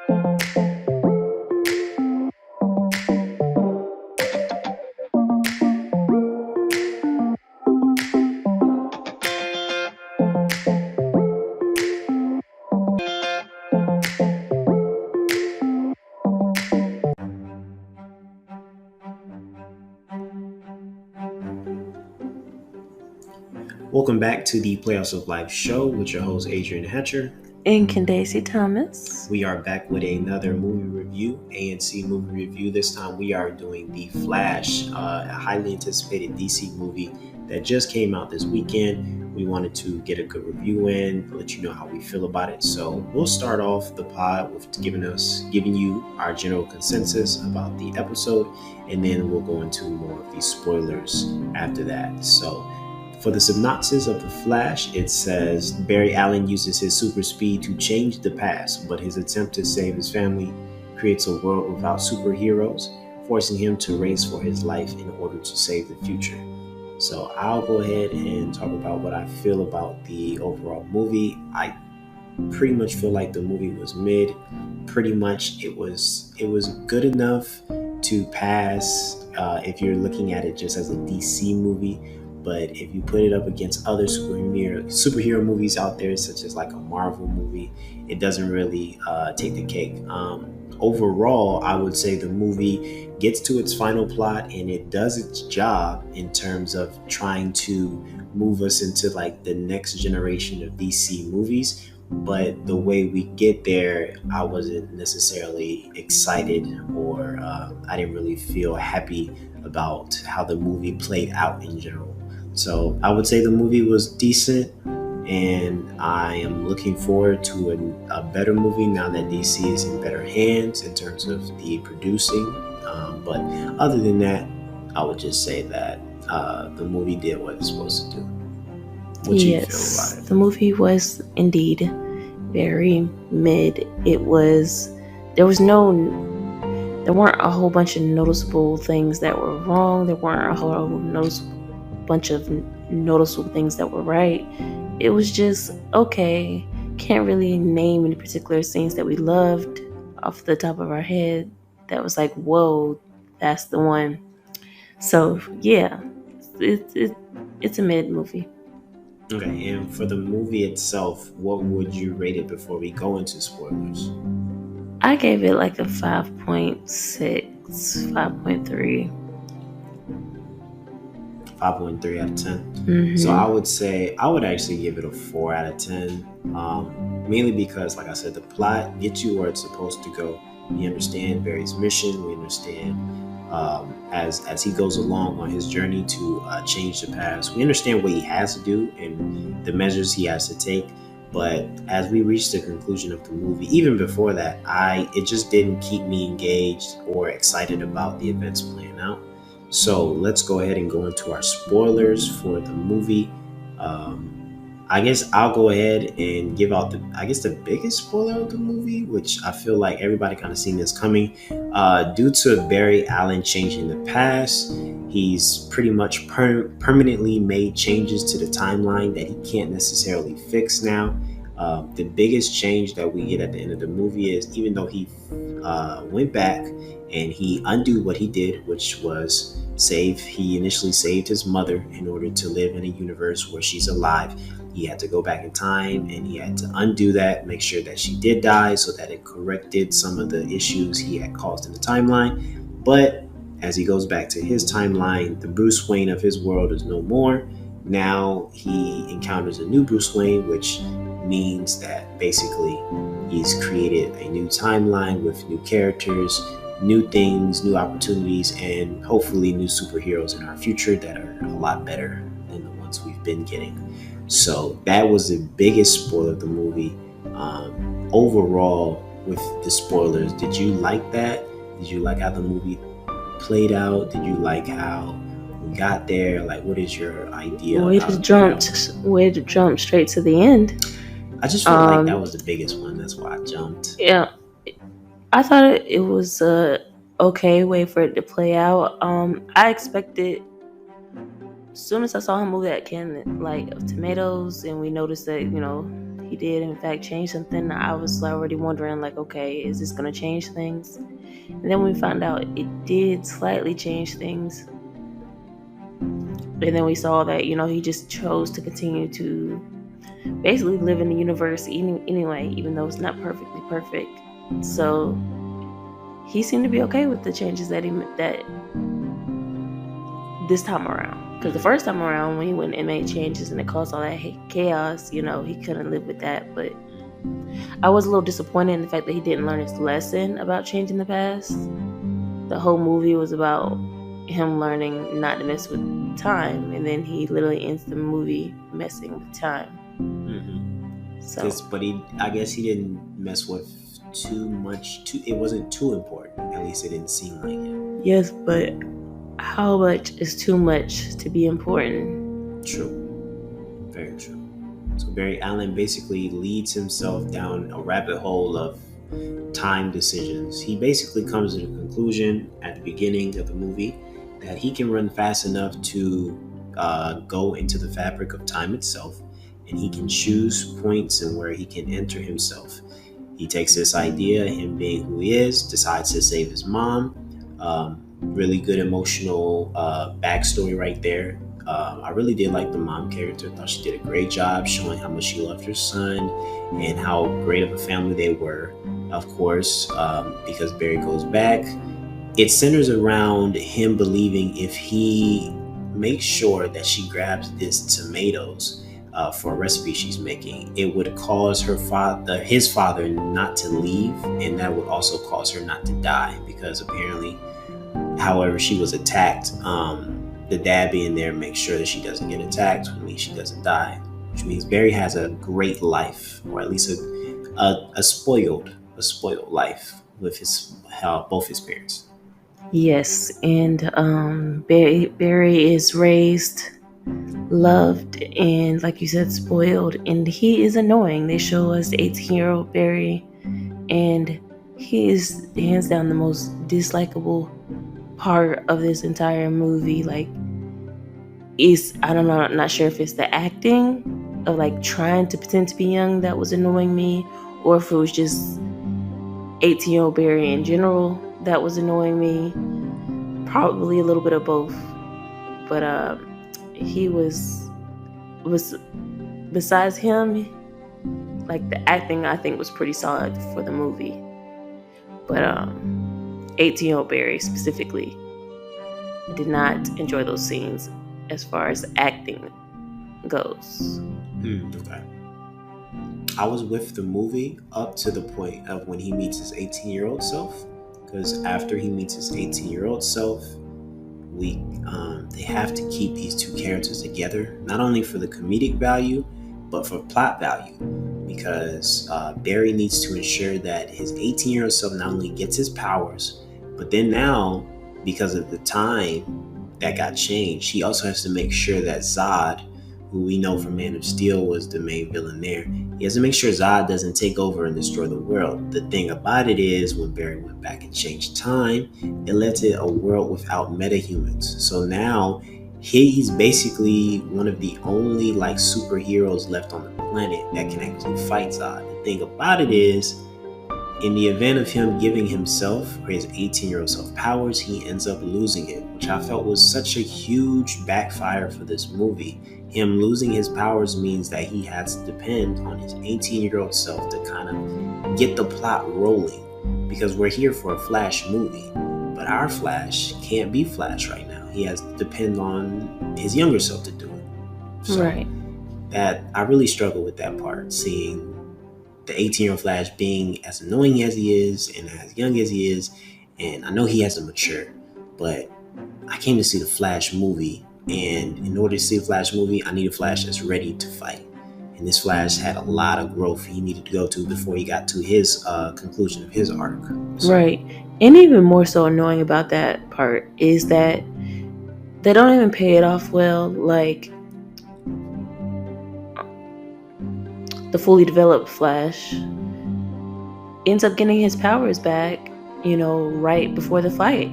Welcome back to the Playoffs of Life show with your host Adrian Hatcher and Candace Thomas. We are back with another movie review, A&C movie review. This time we are doing The Flash, a highly anticipated DC movie that just came out this weekend. We wanted to get a good review in, let you know how we feel about it. So we'll start off the pod with giving you our general consensus about the episode, and then we'll go into more of the spoilers after that. So for the synopsis of The Flash, it says Barry Allen uses his super speed to change the past, but his attempt to save his family creates a world without superheroes, forcing him to race for his life in order to save the future. So I'll go ahead and talk about what I feel about the overall movie. I pretty much feel like the movie was mid. Pretty much it was good enough to pass if you're looking at it just as a DC movie. But if you put it up against other superhero movies out there, such as like a Marvel movie, it doesn't really take the cake. Overall, I would say the movie gets to its final plot and it does its job in terms of trying to move us into like the next generation of DC movies. But the way we get there, I wasn't necessarily excited, or I didn't really feel happy about how the movie played out in general. So I would say the movie was decent, and I am looking forward to a better movie now that DC is in better hands in terms of the producing. But other than that, I would just say that the movie did what it's supposed to do. What do you feel about it? The movie was indeed very mid. There weren't a whole bunch of noticeable things that were wrong. There weren't a whole bunch of noticeable things that were right. It was just okay. Can't really name any particular scenes that we loved off the top of our head that was like, whoa, that's the one. So yeah, it's a mid movie. Okay, and for the movie itself, what would you rate it before we go into spoilers? I gave it like a 5.6, 5.3. 5.3 out of 10. Mm-hmm. So I would actually give it a 4 out of 10. Mainly because, like I said, the plot gets you where it's supposed to go. We understand Barry's mission. We understand as he goes along on his journey to change the past. We understand what he has to do and the measures he has to take. But as we reach the conclusion of the movie, even before that, it just didn't keep me engaged or excited about the events playing out. So let's go ahead and go into our spoilers for the movie. I guess I'll go ahead and give out the biggest spoiler of the movie, which I feel like everybody kind of seen this coming. Due to Barry Allen changing the past, he's pretty much permanently made changes to the timeline that he can't necessarily fix now. The biggest change that we get at the end of the movie is, even though he went back and he undid what he did, which was he initially saved his mother in order to live in a universe where she's alive. He had to go back in time and he had to undo that, make sure that she did die so that it corrected some of the issues he had caused in the timeline. But as he goes back to his timeline, the Bruce Wayne of his world is no more. Now he encounters a new Bruce Wayne, which means that basically he's created a new timeline with new characters, new things, new opportunities, and hopefully new superheroes in our future that are a lot better than the ones we've been getting. So that was the biggest spoiler of the movie. Overall, with the spoilers, did you like that? Did you like how the movie played out? Did you like how we got there? Like, what is your idea? Way to jump straight to the end. I just felt like that was the biggest one. That's why I jumped. Yeah. I thought it was a okay way for it to play out. I expected, as soon as I saw him move that can of tomatoes, and we noticed that he did in fact change something, I was already wondering, like, okay, is this going to change things? And then we found out it did slightly change things. And then we saw that, he just chose to continue to basically live in the universe anyway, even though it's not perfectly perfect. So he seemed to be okay with the changes that this time around. Because the first time around, when he went and made changes and it caused all that chaos, he couldn't live with that. But I was a little disappointed in the fact that he didn't learn his lesson about changing the past. The whole movie was about him learning not to mess with time, and then he literally ends the movie messing with time. So, but I guess he didn't mess with too much. It wasn't too important. At least it didn't seem like it. Yes, but how much is too much to be important? True. Very true. So Barry Allen basically leads himself down a rabbit hole of time decisions. He basically comes to the conclusion at the beginning of the movie that he can run fast enough to go into the fabric of time itself, and he can choose points and where he can enter himself. He takes this idea, him being who he is, decides to save his mom. Really good emotional backstory right there. I really did like the mom character. I thought she did a great job showing how much she loved her son and how great of a family they were. Of course, because Barry goes back, it centers around him believing if he makes sure that she grabs this tomatoes for a recipe she's making, it would cause his father not to leave, and that would also cause her not to die, because apparently, however she was attacked, the dad being there makes sure that she doesn't get attacked, which means she doesn't die, which means Barry has a great life, or at least a spoiled life with both his parents. Yes, and Barry is raised, loved, and like you said, spoiled, and he is annoying. They show us the 18-year-old Barry, and he is hands down the most dislikable part of this entire movie. Like, I don't know, I'm not sure if it's the acting of like trying to pretend to be young that was annoying me, or if it was just 18-year-old Barry in general that was annoying me. Probably a little bit of both. But he was besides him, like, the acting I think was pretty solid for the movie. But 18-year-old Barry specifically did not enjoy those scenes as far as acting goes. Okay. I was with the movie up to the point of when he meets his 18-year-old self, because after he meets his 18-year-old self, they have to keep these two characters together, not only for the comedic value, but for plot value, because Barry needs to ensure that his 18-year-old self not only gets his powers, but then now, because of the time that got changed, he also has to make sure that Zod, who we know from Man of Steel was the main villain there, he has to make sure Zod doesn't take over and destroy the world. The thing about it is, when Barry went back and changed time, it led to a world without metahumans. So now he's basically one of the only superheroes left on the planet that can actually fight Zod. The thing about it is, in the event of him giving himself or his 18-year-old self powers, he ends up losing it, which I felt was such a huge backfire for this movie. Him losing his powers means that he has to depend on his 18-year-old self to kind of get the plot rolling, because we're here for a Flash movie, but our Flash can't be Flash right now. He has to depend on his younger self to do it. So right. That I really struggle with that part, seeing the 18-year-old Flash being as annoying as he is and as young as he is, and I know he has to mature, but I came to see the Flash movie, and in order to see the Flash movie, I need a Flash that's ready to fight. And this Flash had a lot of growth he needed to go to before he got to his conclusion of his arc. So. Right. And even more so annoying about that part is that they don't even pay it off well. Like, the fully developed Flash ends up getting his powers back, right before the fight.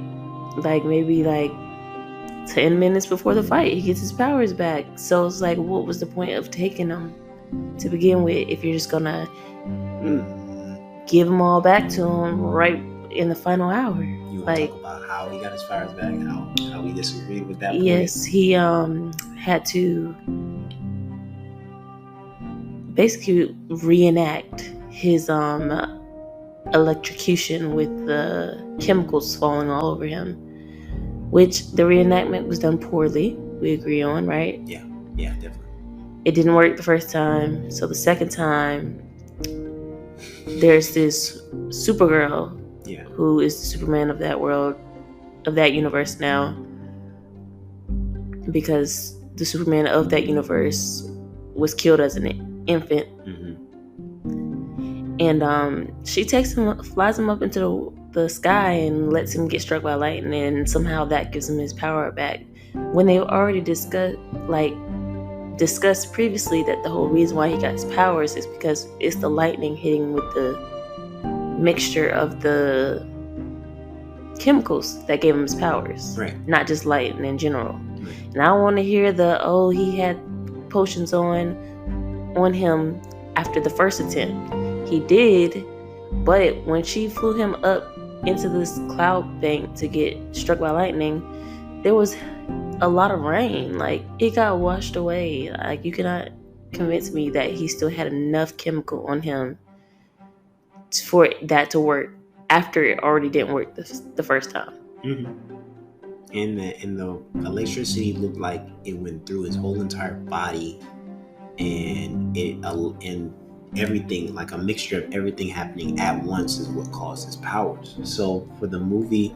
Like, maybe 10 minutes before the fight, he gets his powers back. So it's like, what was the point of taking them? to begin with if you're just gonna give them all back to him right in the final hour. You want to talk about how he got his powers back, how we disagreed with that point? Yes, he had to basically reenact his electrocution with the chemicals falling all over him, which the reenactment was done poorly. We agree on, right? Yeah, definitely. It didn't work the first time, so the second time there's this Supergirl who is the Superman of that world, of that universe now, because the Superman of that universe was killed as an infant. And she takes him, flies him up into the sky and lets him get struck by lightning, and somehow that gives him his power back. When they already discussed previously that the whole reason why he got his powers is because it's the lightning hitting with the mixture of the chemicals that gave him his powers, right? Not just lightning in general. Right. And I don't want to hear he had potions on him after the first attempt. He did, but when she flew him up into this cloud bank to get struck by lightning, there was a lot of rain. Like, it got washed away. Like, you cannot convince me that he still had enough chemical on him for that to work after it already didn't work the first time. And the electricity looked like it went through his whole entire body, and everything, like a mixture of everything happening at once, is what caused his powers. So for the movie,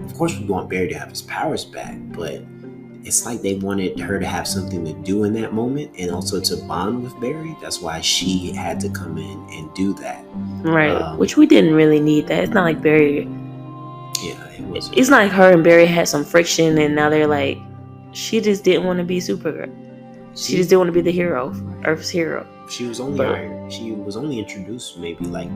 of course we want Barry to have his powers back, but it's like they wanted her to have something to do in that moment and also to bond with Barry. That's why she had to come in and do that. Right, which we didn't really need that. It's not like Barry... Yeah, it wasn't. It's not like her and Barry had some friction and now they're like... She just didn't want to be Supergirl. She just didn't want to be the hero, Earth's hero. She was only hired. She was only introduced maybe like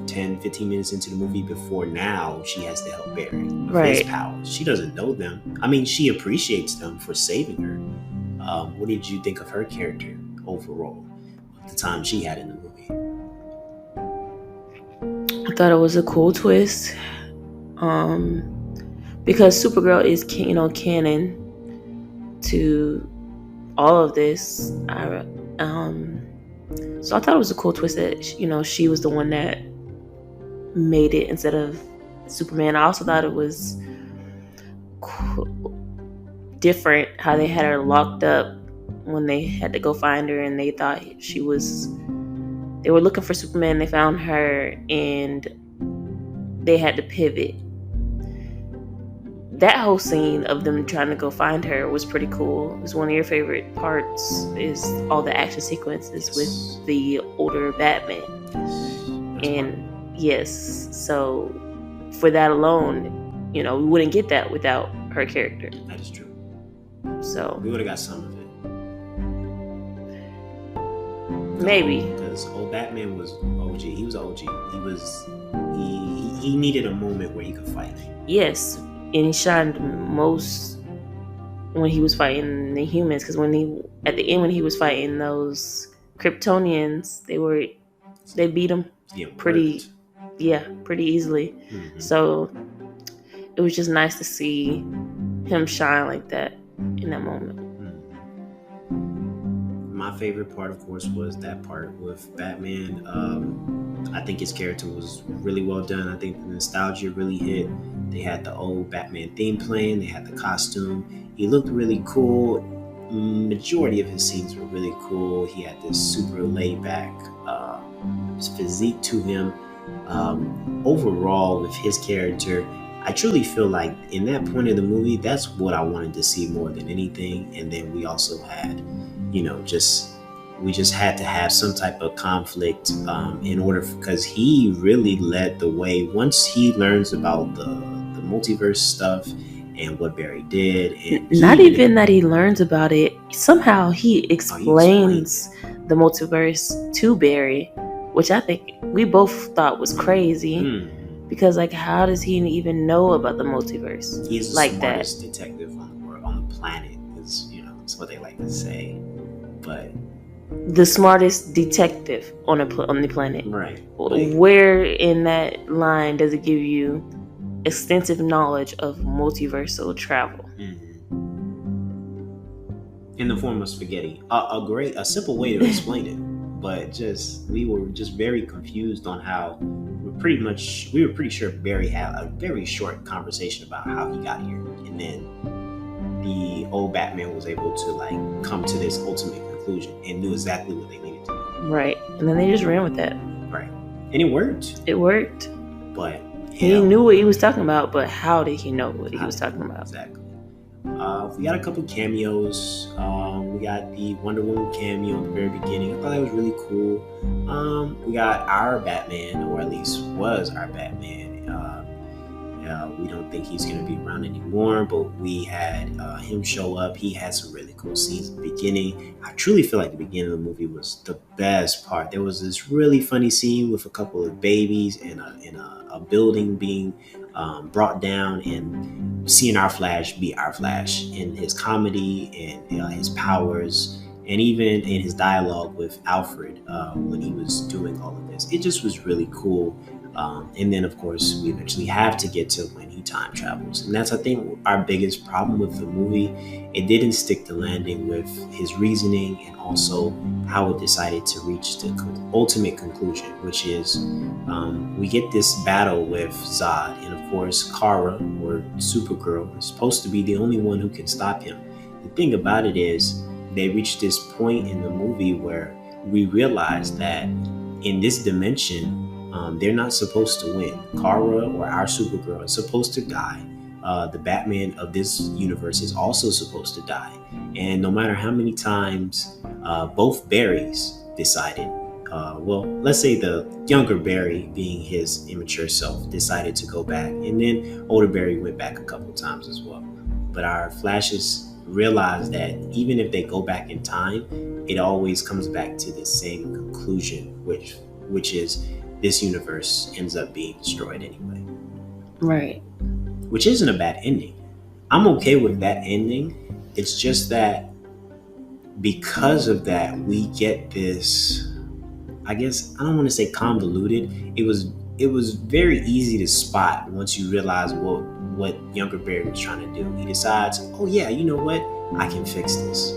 10, 15 minutes into the movie before now she has to help Barry with his powers. She doesn't know them. I mean, she appreciates them for saving her. What did you think of her character overall at the time she had in the movie? I thought it was a cool twist. Because Supergirl is, canon to all of this. So I thought it was a cool twist that, she was the one that made it instead of Superman. I also thought it was different how they had her locked up when they had to go find her, and they thought they were looking for Superman. They found her and they had to pivot. That whole scene of them trying to go find her was pretty cool. It was one of your favorite parts, is all the action sequences with the older Batman. Yes, so for that alone, we wouldn't get that without her character. That is true. So we would have got some of it. Maybe. Because old Batman was OG. He was OG. He needed a moment where he could fight. Yes. And he shined most when he was fighting the humans, because at the end when he was fighting those Kryptonians, they beat him pretty easily. So it was just nice to see him shine like that in that moment. My favorite part, of course, was that part with Batman. I think his character was really well done. I think the nostalgia really hit. They had the old Batman theme playing. They had the costume. He looked really cool. Majority of his scenes were really cool. He had this super laid back physique to him. Overall, with his character, I truly feel like in that point of the movie, that's what I wanted to see more than anything. And then we also had, we just had to have some type of conflict in order, because he really led the way. Once he learns about the multiverse stuff and what Barry did, and not even that he learns about it, somehow he explains the multiverse to Barry, which I think we both thought was crazy. Because how does he even know about the multiverse? He's the like smartest that detective on the planet, is it's what they like to say. But the smartest detective on the planet. Right. Where in that line does it give you extensive knowledge of multiversal travel? In the form of spaghetti. A simple way to explain it, but we were just very confused on how we were pretty sure Barry had a very short conversation about how he got here, and then the old Batman was able to like come to this ultimate conclusion and knew exactly what they needed to do. Right, and then they just ran with that. Right, and it worked. But he knew what he was talking about, but how did he know what he was talking about? Exactly. We got a couple cameos. We got the Wonder Woman cameo in the very beginning. I thought that was really cool. We got our Batman, or at least was our Batman. We don't think he's going to be around anymore, but we had him show up. He had some really cool scenes at the beginning. I truly feel like the beginning of the movie was the best part. There was this really funny scene with a couple of babies and a building being brought down, and seeing our Flash be our Flash in his comedy and his powers, and even in his dialogue with Alfred when he was doing all of this. It just was really cool. And then, of course, we eventually have to get to when he time travels. And that's, I think, our biggest problem with the movie. It didn't stick the landing with his reasoning and also how it decided to reach the ultimate conclusion, which is we get this battle with Zod. And, of course, Kara, or Supergirl, is supposed to be the only one who can stop him. The thing about it is they reach this point in the movie where we realize that in this dimension, they're not supposed to win. Kara, or our Supergirl, is supposed to die. The Batman of this universe is also supposed to die. And no matter how many times both Barrys decided, let's say the younger Barry, being his immature self, decided to go back, and then older Barry went back a couple times as well. But our Flashes realize that even if they go back in time, it always comes back to the same conclusion, which is this universe ends up being destroyed anyway. Right. Which isn't a bad ending. I'm okay with that ending. It's just that because of that, we get this, I guess, I don't want to say convoluted. It was very easy to spot once you realize what younger Barry was trying to do. He decides, oh yeah, you know what? I can fix this.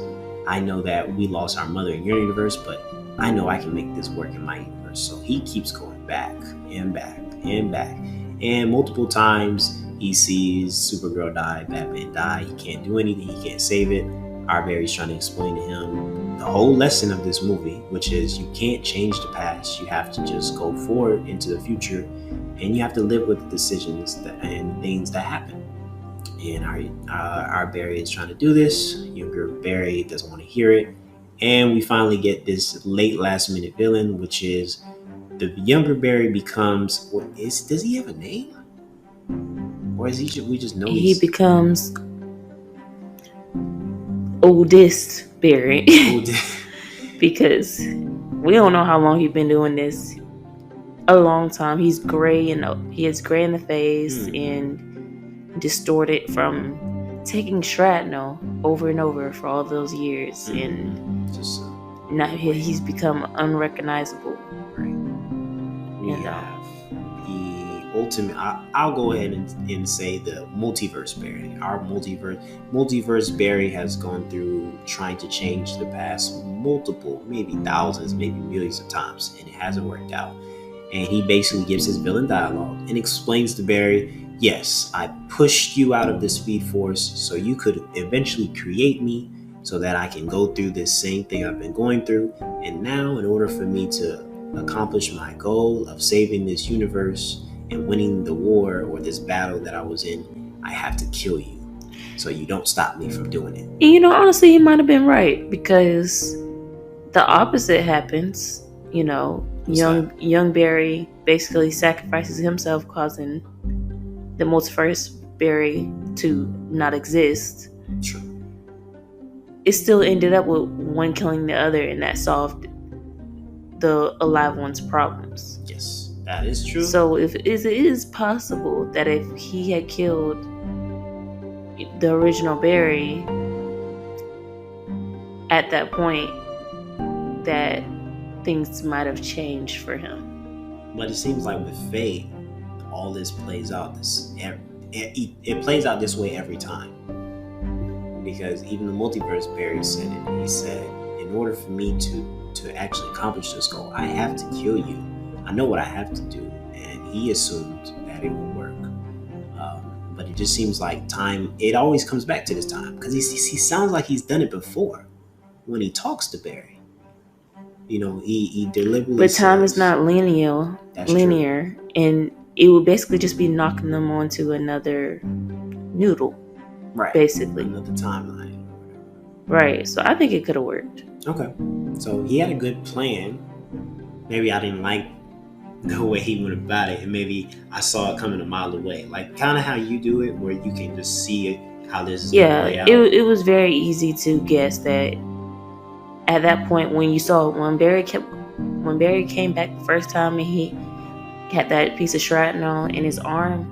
I know that we lost our mother in your universe, but I know I can make this work in my universe. So he keeps going back and back and back. And multiple times he sees Supergirl die, Batman die. He can't do anything. He can't save it. Our Barry's trying to explain to him the whole lesson of this movie, which is you can't change the past. You have to just go forward into the future, and you have to live with the decisions and things that happen. And our Barry is trying to do this. Younger Barry doesn't want to hear it. And we finally get this late last minute villain, which is the younger Barry becomes, does he have a name? Or is we just know he becomes oldest Barry. Because we don't know how long he's been doing this. A long time. He's gray, and he has gray in the face and distorted from taking shrapnel over and over for all those years, and now he's become unrecognizable. We have the ultimate. I'll go ahead and say the multiverse Barry. Our multiverse Barry has gone through trying to change the past multiple, maybe thousands, maybe millions of times, and it hasn't worked out. And he basically gives his villain dialogue and explains to Barry, yes, I pushed you out of the Speed Force so you could eventually create me so that I can go through this same thing I've been going through. And now, in order for me to accomplish my goal of saving this universe and winning the war or this battle that I was in, I have to kill you so you don't stop me from doing it. You know, honestly, he might have been right, because the opposite happens. You know, young Barry basically sacrifices himself, causing the multiverse Barry to not exist. True. It still ended up with one killing the other, and that solved the alive one's problems. Yes, that is true. So it is possible that if he had killed the original Barry at that point, that things might have changed for him. But it seems like with Faye, all this plays out it plays out this way every time. Because even the multiverse, Barry said it. He said, in order for me to actually accomplish this goal, I have to kill you. I know what I have to do. And he assumed that it would work. But it just seems like time, it always comes back to this time. Because he sounds like he's done it before when he talks to Barry. He deliberately But time says, is not linear, and it would basically just be knocking them onto another noodle, right? Basically, another timeline, right? So I think it could have worked. Okay, so he had a good plan. Maybe I didn't like the way he went about it, and maybe I saw it coming a mile away, like kind of how you do it, where you can just see it, how this is gonna play out. It was very easy to guess that. At that point, when Barry came back the first time and he had that piece of shrapnel in his arm,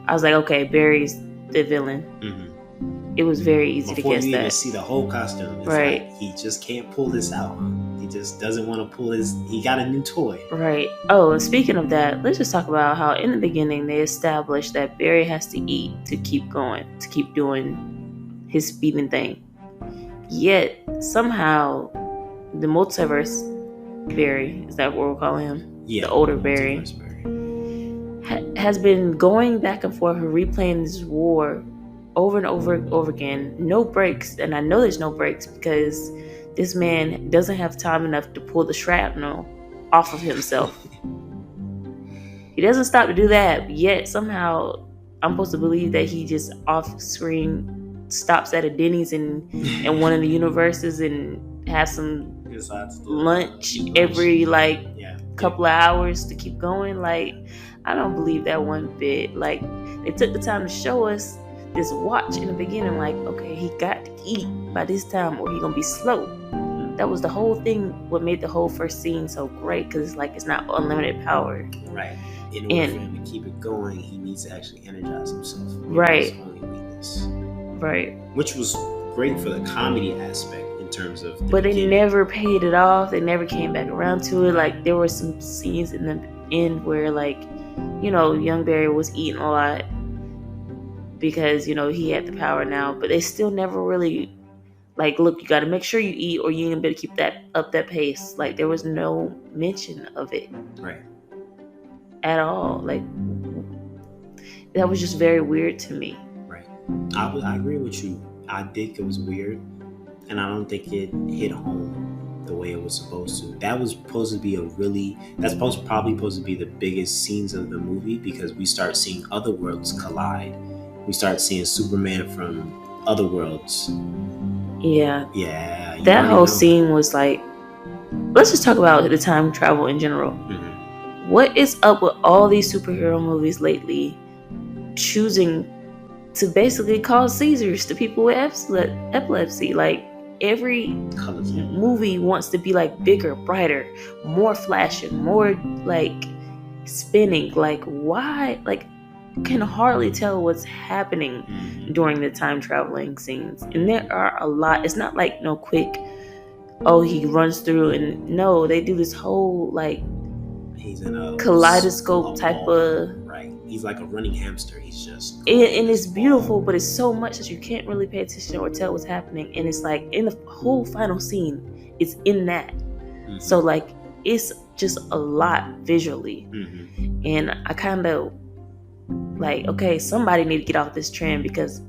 I was like, okay, Barry's the villain. Mm-hmm. It was very easy Before to guess you that. even see the whole costume, it's right? Like he just can't pull this out. He just doesn't want to pull he got a new toy. Right. Oh, and speaking of that, let's just talk about how in the beginning they established that Barry has to eat to keep going, to keep doing his speeding thing. Yet somehow the multiverse Barry, is that what we're calling him? Yeah, the older Barry has been going back and forth and replaying this war over and over again. No breaks, and I know there's no breaks because this man doesn't have time enough to pull the shrapnel off of himself. He doesn't stop to do that, yet somehow I'm supposed to believe that he just off screen stops at a Denny's in one of the universes and has some lunch every couple of hours to keep going. Like, I don't believe that one bit. Like, they took the time to show us this watch in the beginning, like, okay, he got to eat by this time or he gonna be slow. That was the whole thing, what made the whole first scene so great, because it's like it's not unlimited power. Right. In order for him to keep it going, he needs to actually energize himself. Right. His only weakness. Right. Which was great for the comedy aspect in terms of but they never paid it off. They never came back around to it. Like, there were some scenes in the end where, like, young Barry was eating a lot because, he had the power now, but they still never really, like, look, you got to make sure you eat or you better keep that pace. Like, there was no mention of it. Right. At all. Like, that was just very weird to me. Right. I agree with you. I think it was weird, and I don't think it hit home the way it was supposed to. That was supposed to be probably supposed to be the biggest scenes of the movie, because we start seeing other worlds collide. We start seeing Superman from other worlds. Yeah. Yeah. That whole scene was like, let's just talk about the time travel in general. Mm-hmm. What is up with all these superhero movies lately choosing to basically cause seizures to people with epilepsy? Like, every movie wants to be like bigger, brighter, more flashing, more like spinning. Like, why? Like, you can hardly tell what's happening during the time traveling scenes. And there are a lot. It's not like no quick, he runs through, and no, they do this whole like he's in a kaleidoscope type of. Right. He's like a running hamster. He's just. And it's beautiful, but it's so much that you can't really pay attention or tell what's happening. And it's like in the whole final scene, it's in that. Mm-hmm. So like, it's just a lot visually. Mm-hmm. And I kind of like, okay, somebody need to get off this trend, because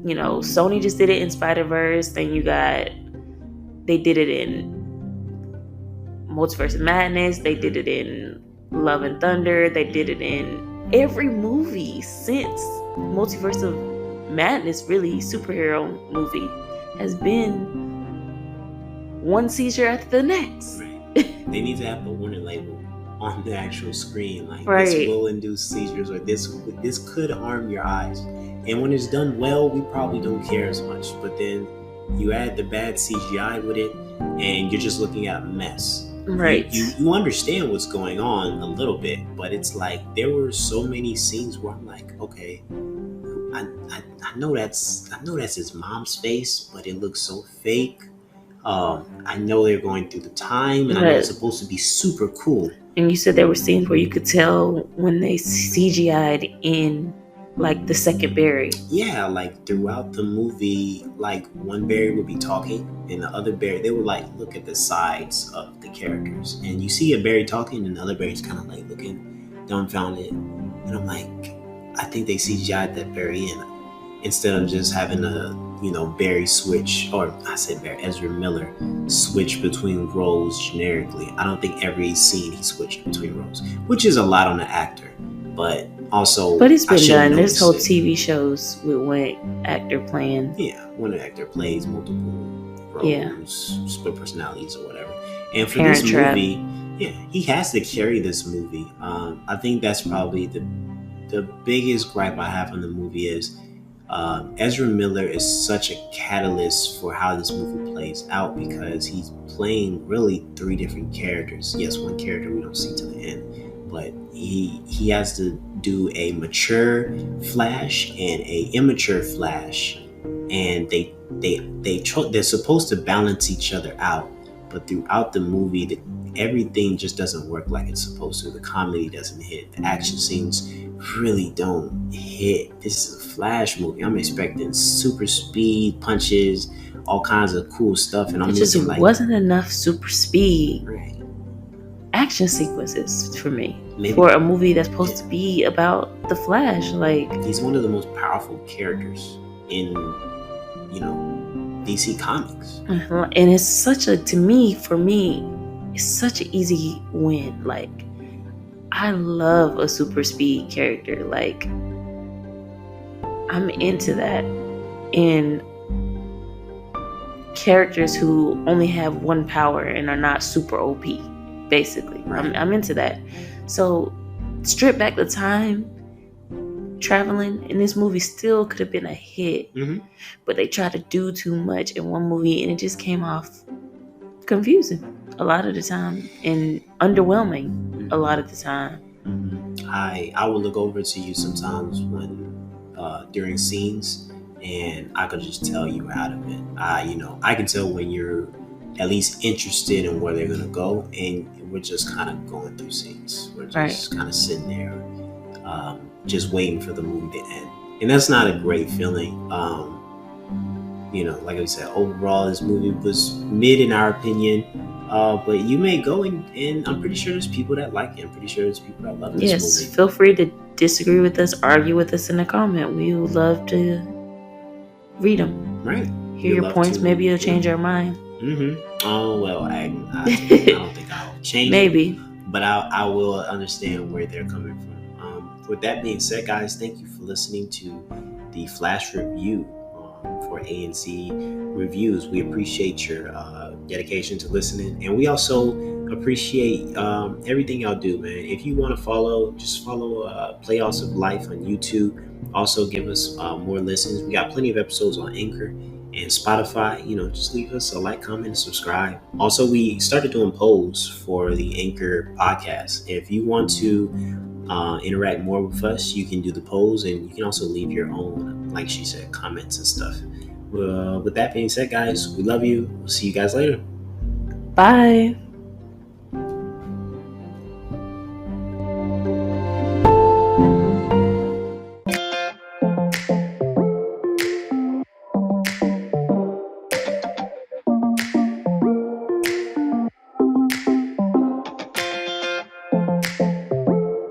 Sony just did it in Spider-Verse. Then they did it in Multiverse of Madness. They did it in Love and Thunder. They did it in every movie since Multiverse of Madness. Really, superhero movie has been one seizure after the next. Right. They need to have the warning label on the actual screen, like, right, this will induce seizures, or this could harm your eyes. And when it's done well, we probably don't care as much. But then you add the bad CGI with it, and you're just looking at a mess. Right. You understand what's going on a little bit, but it's like there were so many scenes where I'm like, okay, I know that's his mom's face, but it looks so fake. I know they're going through the time, and I know it's supposed to be super cool. And you said there were scenes where you could tell when they CGI'd in like the second Barry. Yeah, like throughout the movie, like one Barry would be talking and the other Barry, they would like look at the sides of the characters, and you see a Barry talking and the other Barry's kind of like looking dumbfounded, and I'm like, I think they CGI'd that Barry in instead of just having a Barry switch, or I said Barry, Ezra Miller switch between roles generically. I don't think every scene he switched between roles, which is a lot on the actor, but also, but it's been done. There's whole TV shows with one actor playing. Yeah, when an actor plays multiple roles, split personalities or whatever. And for Parent this Trap. movie, yeah, he has to carry this movie. I think that's probably the biggest gripe I have on the movie is Ezra Miller is such a catalyst for how this movie plays out, because he's playing really three different characters. Yes, one character we don't see to the end, but he has to do a mature Flash and a immature Flash, and they're supposed to balance each other out. But throughout the movie, everything just doesn't work like it's supposed to. The comedy doesn't hit. The action scenes really don't hit. This is a Flash movie. I'm expecting super speed, punches, all kinds of cool stuff, and it just wasn't enough super speed. Right. Action sequences for me. Maybe for a movie that's supposed to be about the Flash. Like, he's one of the most powerful characters in DC Comics. And it's such a, for me, it's such an easy win. Like, I love a super speed character. Like, I'm into that. And characters who only have one power and are not super OP, basically. Right. I'm into that. So, strip back the time traveling in this movie still could have been a hit, but they tried to do too much in one movie and it just came off confusing a lot of the time and underwhelming a lot of the time. I will look over to you sometimes when during scenes, and I could just tell you out of it. I can tell when you're at least interested in where they're gonna go, and we're just kind of going through scenes. We're just kind of sitting there, just waiting for the movie to end, and that's not a great feeling. Like I said, overall this movie was mid in our opinion, but you may go and I'm pretty sure there's people that like it. I'm pretty sure there's people that love this movie. Yes, feel free to disagree with us, argue with us in the comment. We would love to read them. Right. Hear your points. Maybe it'll change our mind. Oh, well, I don't think I'll change Maybe. it, but I will understand where they're coming from. With that being said, guys, thank you for listening to the Flash Review for A&C Reviews. We appreciate your dedication to listening, and we also appreciate everything y'all do, man. If you want to follow, just follow Playoffs of Life on YouTube. Also, give us more listens. We got plenty of episodes on Anchor and Spotify. Just leave us a like, comment, and subscribe. Also, we started doing polls for the Anchor podcast. If you want to interact more with us, you can do the polls, and you can also leave your own, like she said, comments and stuff. With that being said, guys, we love you. We'll see you guys later. Bye.